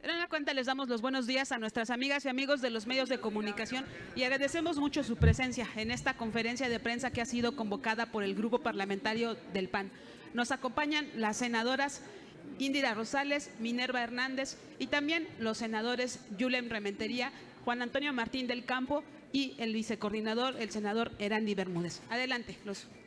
De nueva cuenta les damos los buenos días a nuestras amigas y amigos de los medios de comunicación y agradecemos mucho su presencia en esta conferencia de prensa que ha sido convocada por el Grupo Parlamentario del PAN. Nos acompañan las senadoras Indira Rosales, Minerva Hernández y también los senadores Yulem Rementería, Juan Antonio Martín del Campo y el vicecoordinador, el senador Erandi Bermúdez. Adelante.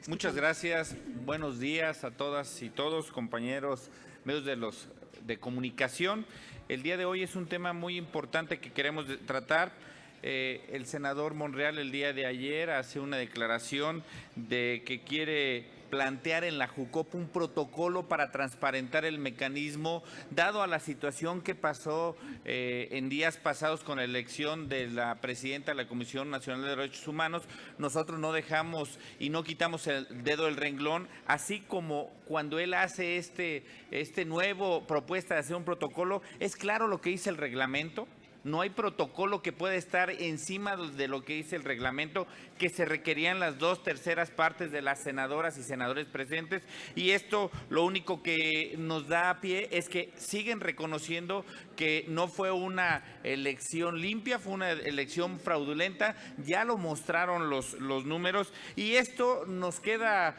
Muchas gracias. Buenos días a todas y todos, compañeros medios de comunicación. El día de hoy es un tema muy importante que queremos tratar. El senador Monreal el día de ayer hace una declaración de que quiere plantear en la Jucopo un protocolo para transparentar el mecanismo, dado a la situación que pasó en días pasados con la elección de la presidenta de la Comisión Nacional de Derechos Humanos. Nosotros no dejamos y no quitamos el dedo del renglón, así como cuando él hace este nuevo propuesta de hacer un protocolo, es claro lo que dice el reglamento. No hay protocolo que pueda estar encima de lo que dice el reglamento, que se requerían las 2/3 partes de las senadoras y senadores presentes, y esto lo único que nos da a pie es que siguen reconociendo que no fue una elección limpia, fue una elección fraudulenta. Ya lo mostraron los números, y esto nos queda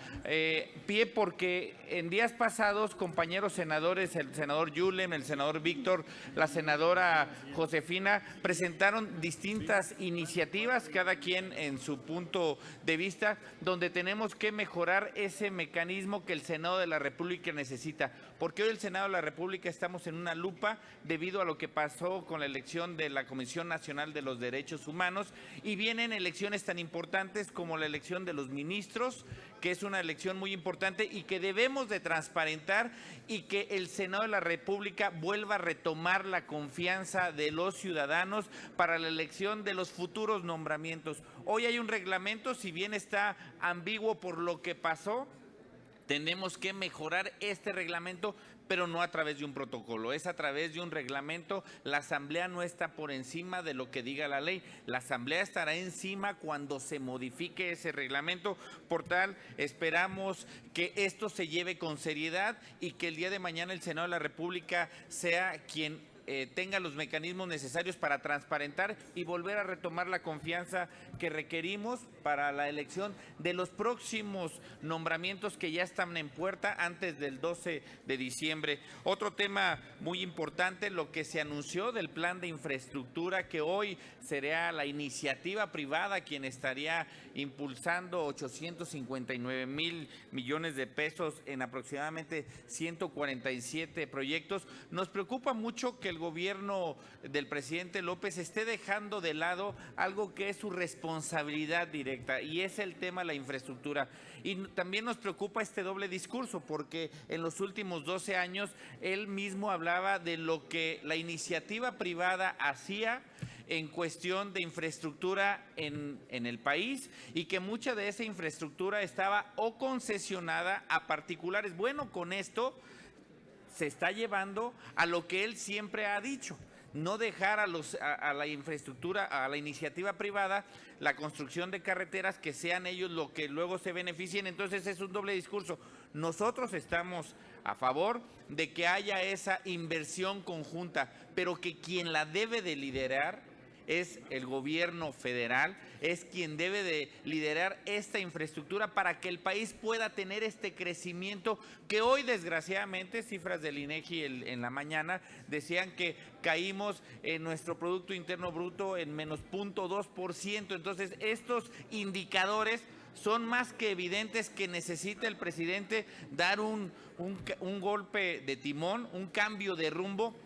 pie porque en días pasados compañeros senadores, el senador Yulem, el senador Víctor, la senadora Josefina, presentaron distintas iniciativas, cada quien en su punto de vista, donde tenemos que mejorar ese mecanismo que el Senado de la República necesita, porque hoy el Senado de la República estamos en una lupa debido a lo que pasó con la elección de la Comisión Nacional de los Derechos Humanos, y vienen elecciones tan importantes como la elección de los ministros, que es una elección muy importante y que debemos de transparentar, y que el Senado de la República vuelva a retomar la confianza de los ciudadanos para la elección de los futuros nombramientos. Hoy hay un reglamento, si bien está ambiguo por lo que pasó, tenemos que mejorar este reglamento, pero no a través de un protocolo, es a través de un reglamento. La Asamblea no está por encima de lo que diga la ley, la Asamblea estará encima cuando se modifique ese reglamento. Por tal, esperamos que esto se lleve con seriedad y que el día de mañana el Senado de la República sea quien tenga los mecanismos necesarios para transparentar y volver a retomar la confianza que requerimos para la elección de los próximos nombramientos que ya están en puerta antes del 12 de diciembre. Otro tema muy importante, lo que se anunció del plan de infraestructura, que hoy será la iniciativa privada quien estaría impulsando 859,000 millones de pesos en aproximadamente 147 proyectos. Nos preocupa mucho que el gobierno del presidente López esté dejando de lado algo que es su responsabilidad directa, y es el tema de la infraestructura. Y también nos preocupa este doble discurso, porque en los últimos 12 años él mismo hablaba de lo que la iniciativa privada hacía en cuestión de infraestructura en el país, y que mucha de esa infraestructura estaba o concesionada a particulares. Bueno, con esto se está llevando a lo que él siempre ha dicho: no dejar a la infraestructura, a la iniciativa privada, la construcción de carreteras, que sean ellos lo que luego se beneficien. Entonces es un doble discurso. Nosotros estamos a favor de que haya esa inversión conjunta, pero que quien la debe de liderar es el gobierno federal, es quien debe de liderar esta infraestructura para que el país pueda tener este crecimiento que hoy, desgraciadamente, cifras del INEGI en la mañana decían que caímos en nuestro Producto Interno Bruto en menos 0.2%. Entonces, estos indicadores son más que evidentes que necesita el presidente dar un golpe de timón, un cambio de rumbo,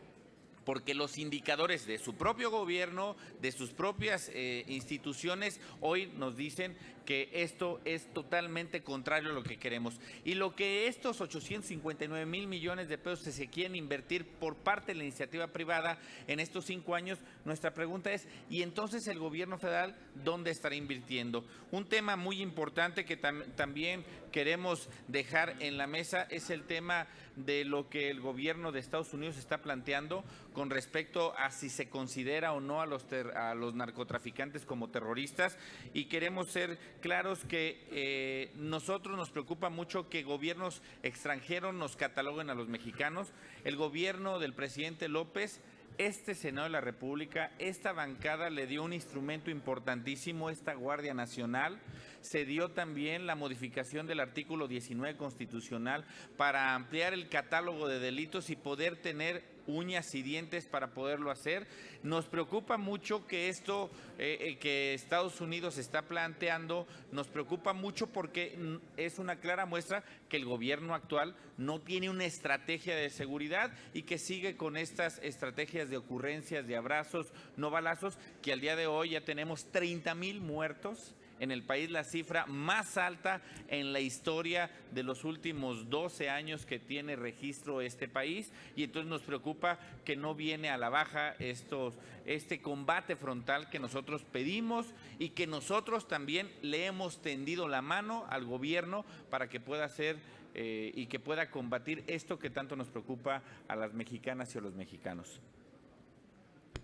porque los indicadores de su propio gobierno, de sus propias instituciones, hoy nos dicen que esto es totalmente contrario a lo que queremos. Y lo que estos 859,000 millones de pesos se quieren invertir por parte de la iniciativa privada en estos 5 años, nuestra pregunta es: ¿y entonces el gobierno federal dónde estará invirtiendo? Un tema muy importante que también queremos dejar en la mesa es el tema de lo que el gobierno de Estados Unidos está planteando con respecto a si se considera o no a los narcotraficantes como terroristas, y queremos ser claros que nosotros nos preocupa mucho que gobiernos extranjeros nos cataloguen a los mexicanos. El gobierno del presidente López este Senado de la República, esta bancada le dio un instrumento importantísimo, esta Guardia Nacional. Se dio también la modificación del artículo 19 constitucional para ampliar el catálogo de delitos y poder tener uñas y dientes para poderlo hacer. Nos preocupa mucho que esto que Estados Unidos está planteando, nos preocupa mucho porque es una clara muestra que el gobierno actual no tiene una estrategia de seguridad y que sigue con estas estrategias de ocurrencias, de abrazos, no balazos, que al día de hoy ya tenemos 30,000 muertos en el país, la cifra más alta en la historia de los últimos 12 años que tiene registro este país, y entonces nos preocupa que no viene a la baja este combate frontal que nosotros pedimos y que nosotros también le hemos tendido la mano al gobierno para que pueda hacer y que pueda combatir esto que tanto nos preocupa a las mexicanas y a los mexicanos.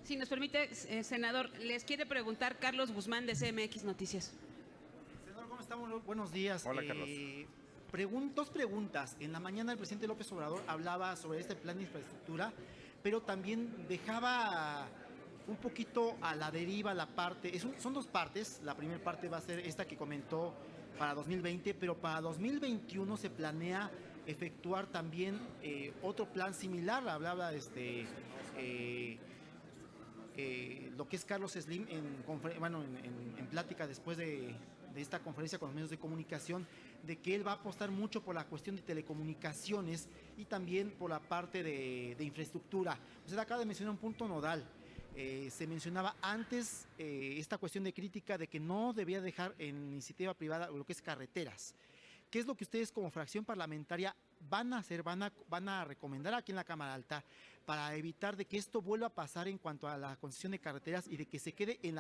Si nos permite, senador, les quiere preguntar Carlos Guzmán de CMX Noticias. Senador, ¿cómo estamos? Buenos días. Hola, Carlos. Dos preguntas. En la mañana el presidente López Obrador hablaba sobre este plan de infraestructura, pero también dejaba un poquito a la deriva la parte, son dos partes. La primera parte va a ser esta que comentó para 2020, pero para 2021 se planea efectuar también otro plan similar. Hablaba lo que es Carlos Slim en plática después de esta conferencia con los medios de comunicación, de que él va a apostar mucho por la cuestión de telecomunicaciones y también por la parte de infraestructura. Usted acaba de mencionar un punto nodal. Se mencionaba antes esta cuestión de crítica de que no debía dejar en iniciativa privada lo que es carreteras. ¿Qué es lo que ustedes como fracción parlamentaria van a hacer, van a recomendar aquí en la Cámara Alta para evitar de que esto vuelva a pasar en cuanto a la concesión de carreteras y de que se quede en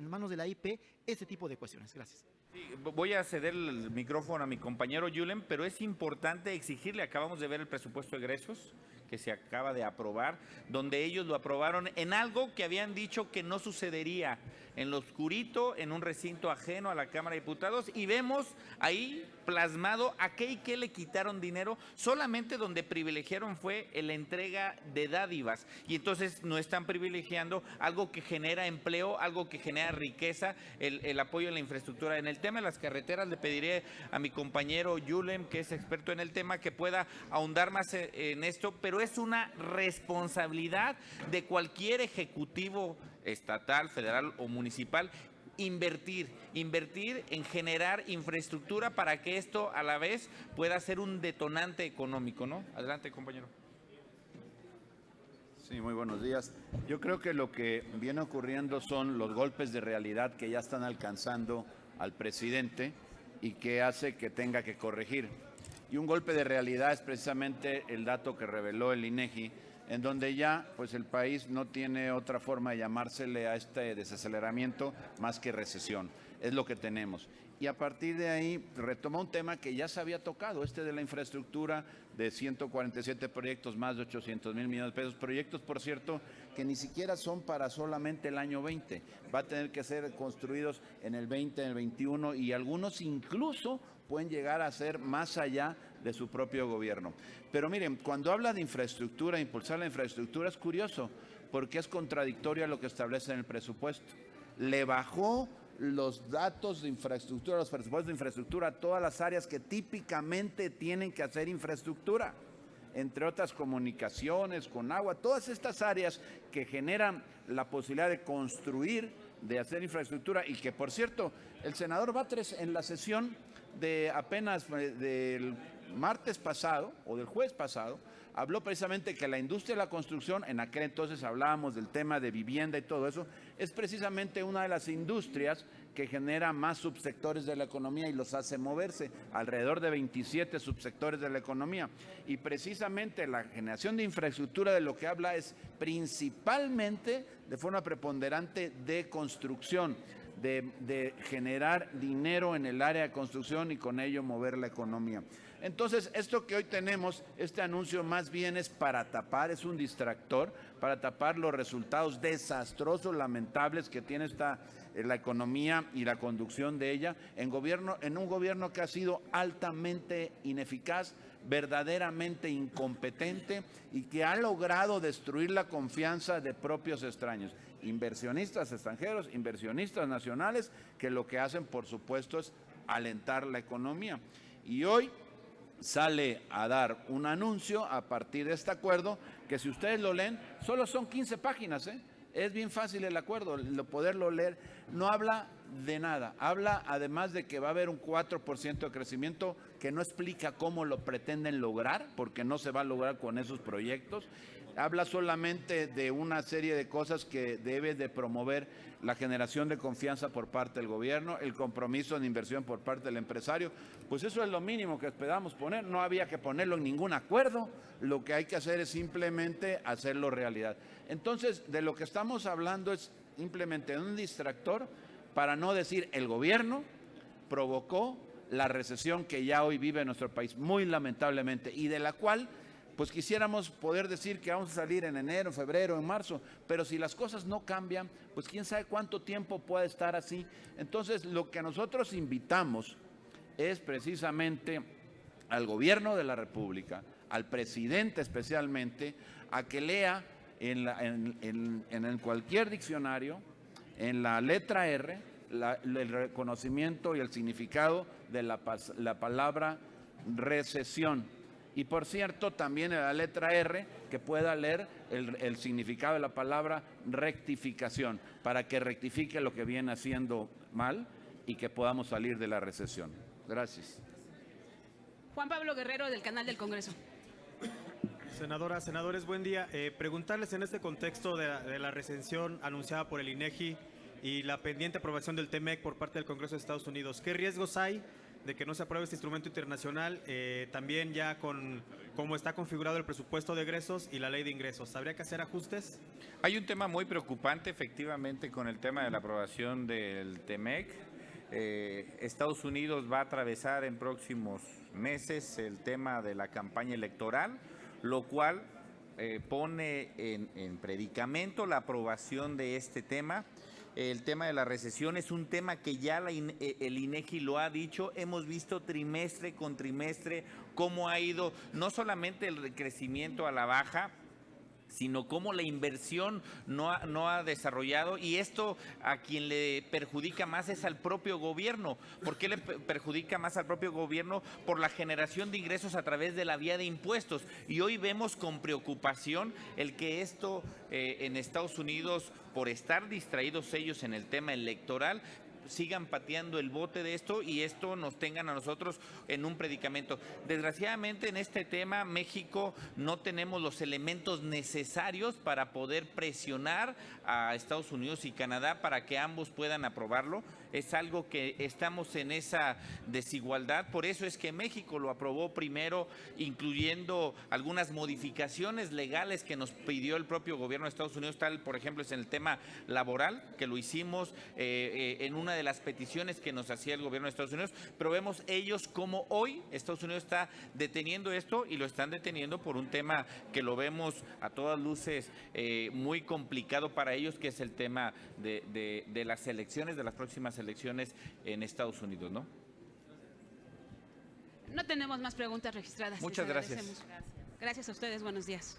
manos de la IP este tipo de cuestiones? Gracias. Sí, voy a ceder el micrófono a mi compañero Yulen, pero es importante exigirle, acabamos de ver el presupuesto de egresos que se acaba de aprobar, donde ellos lo aprobaron en algo que habían dicho que no sucedería, en lo oscurito, en un recinto ajeno a la Cámara de Diputados, y vemos ahí plasmado a qué y qué le quitaron dinero, solamente donde privilegiaron fue en la entrega de dádivas, y entonces no están privilegiando algo que genera empleo, algo que genera riqueza, el apoyo a la infraestructura. En el tema de las carreteras le pediré a mi compañero Yulem, que es experto en el tema, que pueda ahondar más en esto, pero es una responsabilidad de cualquier ejecutivo estatal, federal o municipal invertir en generar infraestructura para que esto a la vez pueda ser un detonante económico, ¿no? Adelante, compañero. Sí, muy buenos días. Yo creo que lo que viene ocurriendo son los golpes de realidad que ya están alcanzando al presidente y que hace que tenga que corregir. Y un golpe de realidad es precisamente el dato que reveló el INEGI, en donde ya pues el país no tiene otra forma de llamársele a este desaceleramiento más que recesión. Es lo que tenemos. Y a partir de ahí retoma un tema que ya se había tocado, de la infraestructura de 147 proyectos, más de 800,000 millones de pesos. Proyectos, por cierto, que ni siquiera son para solamente el año 20. Va a tener que ser construidos en el 20, en el 21 y algunos incluso pueden llegar a ser más allá de su propio gobierno. Pero miren, cuando habla de infraestructura, impulsar la infraestructura, es curioso, porque es contradictorio a lo que establece en el presupuesto. Le bajó los datos de infraestructura, los presupuestos de infraestructura a todas las áreas que típicamente tienen que hacer infraestructura, entre otras comunicaciones, con agua, todas estas áreas que generan la posibilidad de construir, de hacer infraestructura, y que, por cierto, el senador Batres en la sesión de apenas del martes pasado o del jueves pasado habló precisamente que la industria de la construcción, en aquel entonces hablábamos del tema de vivienda y todo eso, es precisamente una de las industrias que genera más subsectores de la economía y los hace moverse, alrededor de 27 subsectores de la economía. Y precisamente la generación de infraestructura de lo que habla es principalmente de forma preponderante de construcción. de generar dinero en el área de construcción y con ello mover la economía. Entonces, esto que hoy tenemos, este anuncio más bien es para tapar, es un distractor, para tapar los resultados desastrosos, lamentables que tiene la economía y la conducción de ella en un gobierno que ha sido altamente ineficaz, verdaderamente incompetente y que ha logrado destruir la confianza de propios extraños, inversionistas extranjeros, inversionistas nacionales, que lo que hacen, por supuesto, es alentar la economía. Y hoy sale a dar un anuncio a partir de este acuerdo, que si ustedes lo leen, solo son 15 páginas, ¿eh? Es bien fácil el acuerdo, poderlo leer. No habla de nada, habla además de que va a haber un 4% de crecimiento, que no explica cómo lo pretenden lograr, porque no se va a lograr con esos proyectos. Habla solamente de una serie de cosas que debe de promover la generación de confianza por parte del gobierno, el compromiso en inversión por parte del empresario. Pues eso es lo mínimo que esperamos poner, no había que ponerlo en ningún acuerdo, lo que hay que hacer es simplemente hacerlo realidad. Entonces, de lo que estamos hablando es simplemente un distractor, para no decir el gobierno provocó la recesión que ya hoy vive nuestro país, muy lamentablemente, y de la cual pues quisiéramos poder decir que vamos a salir en enero, febrero, en marzo, pero si las cosas no cambian, pues quién sabe cuánto tiempo puede estar así. Entonces, lo que nosotros invitamos es precisamente al gobierno de la República, al presidente especialmente, a que lea en cualquier diccionario, en la letra R, el reconocimiento y el significado de la palabra recesión. Y por cierto, también en la letra R, que pueda leer el significado de la palabra rectificación, para que rectifique lo que viene haciendo mal y que podamos salir de la recesión. Gracias. Juan Pablo Guerrero, del Canal del Congreso. Senadoras, senadores, buen día. Preguntarles en este contexto de la recesión anunciada por el INEGI y la pendiente aprobación del TEMEC por parte del Congreso de Estados Unidos, ¿qué riesgos hay de que no se apruebe este instrumento internacional, también ya con cómo está configurado el presupuesto de egresos y la ley de ingresos? ¿Habría que hacer ajustes? Hay un tema muy preocupante, efectivamente, con el tema de la aprobación del TEMEC. Estados Unidos va a atravesar en próximos meses el tema de la campaña electoral, lo cual pone en predicamento la aprobación de este tema. El tema de la recesión es un tema que ya el INEGI lo ha dicho. Hemos visto trimestre con trimestre cómo ha ido no solamente el crecimiento a la baja, sino cómo la inversión no ha desarrollado, y esto a quien le perjudica más es al propio gobierno. ¿Por qué le perjudica más al propio gobierno? Por la generación de ingresos a través de la vía de impuestos. Y hoy vemos con preocupación el que esto en Estados Unidos, por estar distraídos ellos en el tema electoral, sigan pateando el bote de esto y esto nos tengan a nosotros en un predicamento. Desgraciadamente en este tema México no tenemos los elementos necesarios para poder presionar a Estados Unidos y Canadá para que ambos puedan aprobarlo. Es algo que estamos en esa desigualdad, por eso es que México lo aprobó primero, incluyendo algunas modificaciones legales que nos pidió el propio gobierno de Estados Unidos, tal por ejemplo es en el tema laboral, que lo hicimos en una de las peticiones que nos hacía el gobierno de Estados Unidos, pero vemos ellos como hoy Estados Unidos está deteniendo esto y lo están deteniendo por un tema que lo vemos a todas luces muy complicado para ellos, que es el tema de las elecciones, de las próximas elecciones en Estados Unidos, ¿no? No tenemos más preguntas registradas. Muchas gracias. Gracias a ustedes, buenos días.